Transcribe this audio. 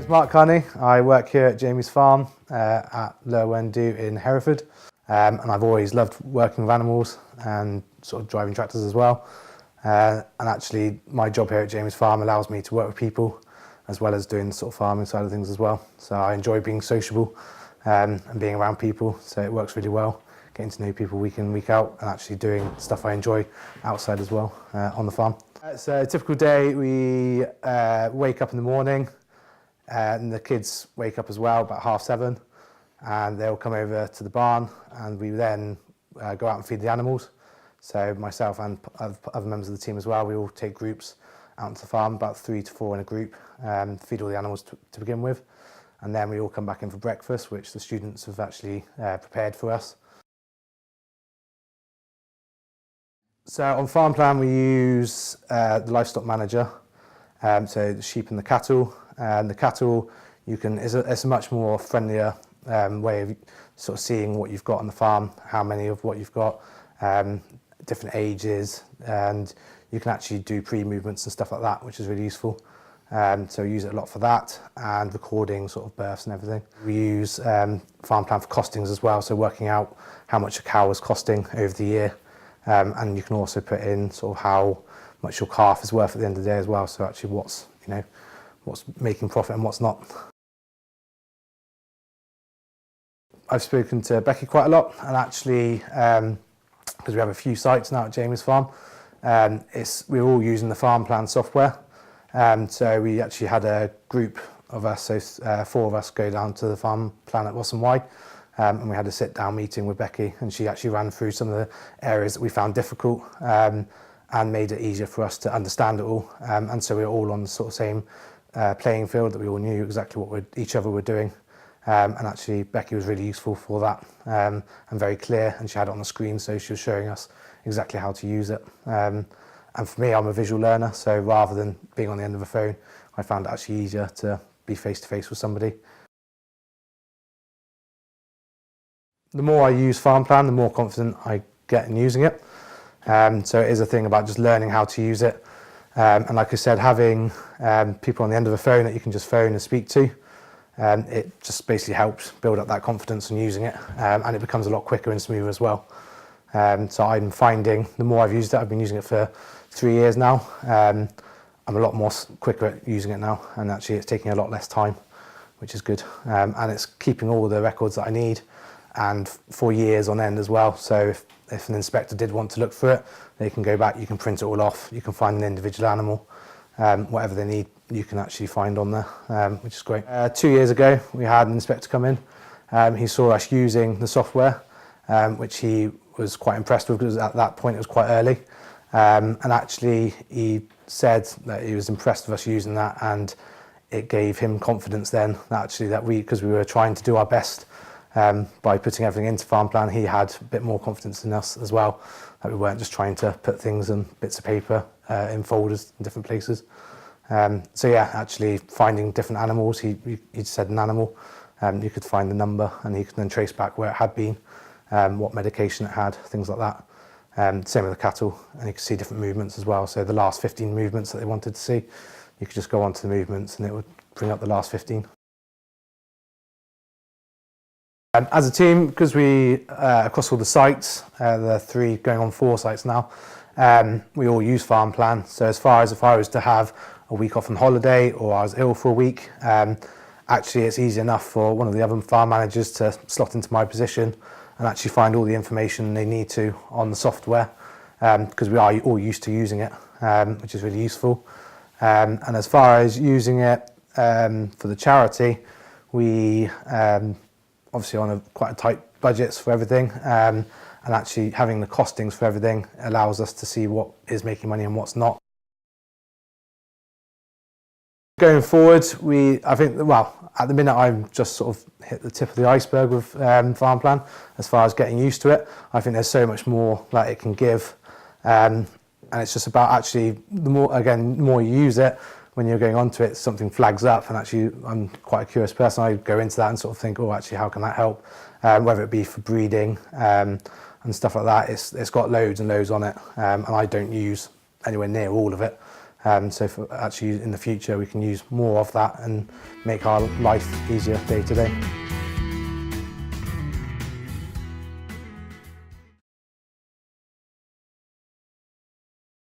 name's Mark Carnie. I work here at Jamie's farm at Lower Wendu in Hereford, and I've always loved working with animals and sort of driving tractors as well. And actually my job here at Jamie's farm allows me to work with people as well as doing the sort of farming side of things as well. So I enjoy being sociable and being around people, so it works really well, getting to know people week in, week out, and actually doing stuff I enjoy outside as well on the farm. So a typical day, we wake up in the morning, and the kids wake up as well about 7:30, and they'll come over to the barn, and we then go out and feed the animals. So myself and other members of the team as well, we all take groups out into the farm, about 3 to 4 in a group, feed all the animals to begin with, and then we all come back in for breakfast, which the students have actually prepared for us. So on Farmplan we use the livestock manager, so the sheep and the cattle. And the cattle, it's a much more friendlier way of sort of seeing what you've got on the farm, how many of what you've got, different ages, and you can actually do pre-movements and stuff like that, which is really useful. So we use it a lot for that, and recording sort of births and everything. We use Farmplan for costings as well, so working out how much a cow is costing over the year. And you can also put in sort of how much your calf is worth at the end of the day as well, so actually what's making profit and what's not. I've spoken to Becky quite a lot, and actually because we have a few sites now at Jamie's farm, we're all using the Farmplan software. So we actually had a group of us, so 4 of us, go down to the Farmplan at Ross and Y, and we had a sit-down meeting with Becky, and she actually ran through some of the areas that we found difficult and made it easier for us to understand it all. And so we were all on the sort of same playing field, that we all knew exactly what each other were doing. And actually Becky was really useful for that, and very clear, and she had it on the screen, so she was showing us exactly how to use it. And for me, I'm a visual learner, so rather than being on the end of a phone, I found it actually easier to be face-to-face with somebody. The more I use Farmplan, the more confident I get in using it. So it is a thing about just learning how to use it. And like I said, having people on the end of a phone that you can just phone and speak to, it just basically helps build up that confidence in using it, and it becomes a lot quicker and smoother as well. So I'm finding the more I've used it, I've been using it for 3 years now, I'm a lot more quicker at using it now, and actually it's taking a lot less time, which is good. And it's keeping all the records that I need, and for years on end as well. So if an inspector did want to look for it, they can go back, you can print it all off, you can find an individual animal, whatever they need, you can actually find on there, which is great. 2 years ago, we had an inspector come in. He saw us using the software, which he was quite impressed with, because at that point it was quite early. And actually he said that he was impressed with us using that, and it gave him confidence then, actually, that because we were trying to do our best by putting everything into Farmplan, he had a bit more confidence in us as well, that we weren't just trying to put things in bits of paper in folders in different places. So yeah, actually finding different animals, he said an animal, you could find the number, and he could then trace back where it had been, what medication it had, things like that. Same with the cattle, and you could see different movements as well. So the last 15 movements that they wanted to see, you could just go onto the movements and it would bring up the last 15. As a team, because we, across all the sites, the 3 going on 4 sites now, we all use Farmplan. So as far as if I was to have a week off on holiday, or I was ill for a week, actually it's easy enough for one of the other farm managers to slot into my position and actually find all the information they need to on the software, because we are all used to using it, which is really useful. And as far as using it for the charity, we obviously on quite a tight budgets for everything, and actually having the costings for everything allows us to see what is making money and what's not. Going forward, I think, well, at the minute I've just sort of hit the tip of the iceberg with Farmplan as far as getting used to it. I think there's so much more that it can give, and it's just about actually, the more you use it, when you're going onto it, something flags up, and actually I'm quite a curious person. I go into that and sort of think, oh, actually, how can that help? Whether it be for breeding and stuff like that. It's got loads and loads on it, and I don't use anywhere near all of it. So for actually in the future we can use more of that and make our life easier day to day.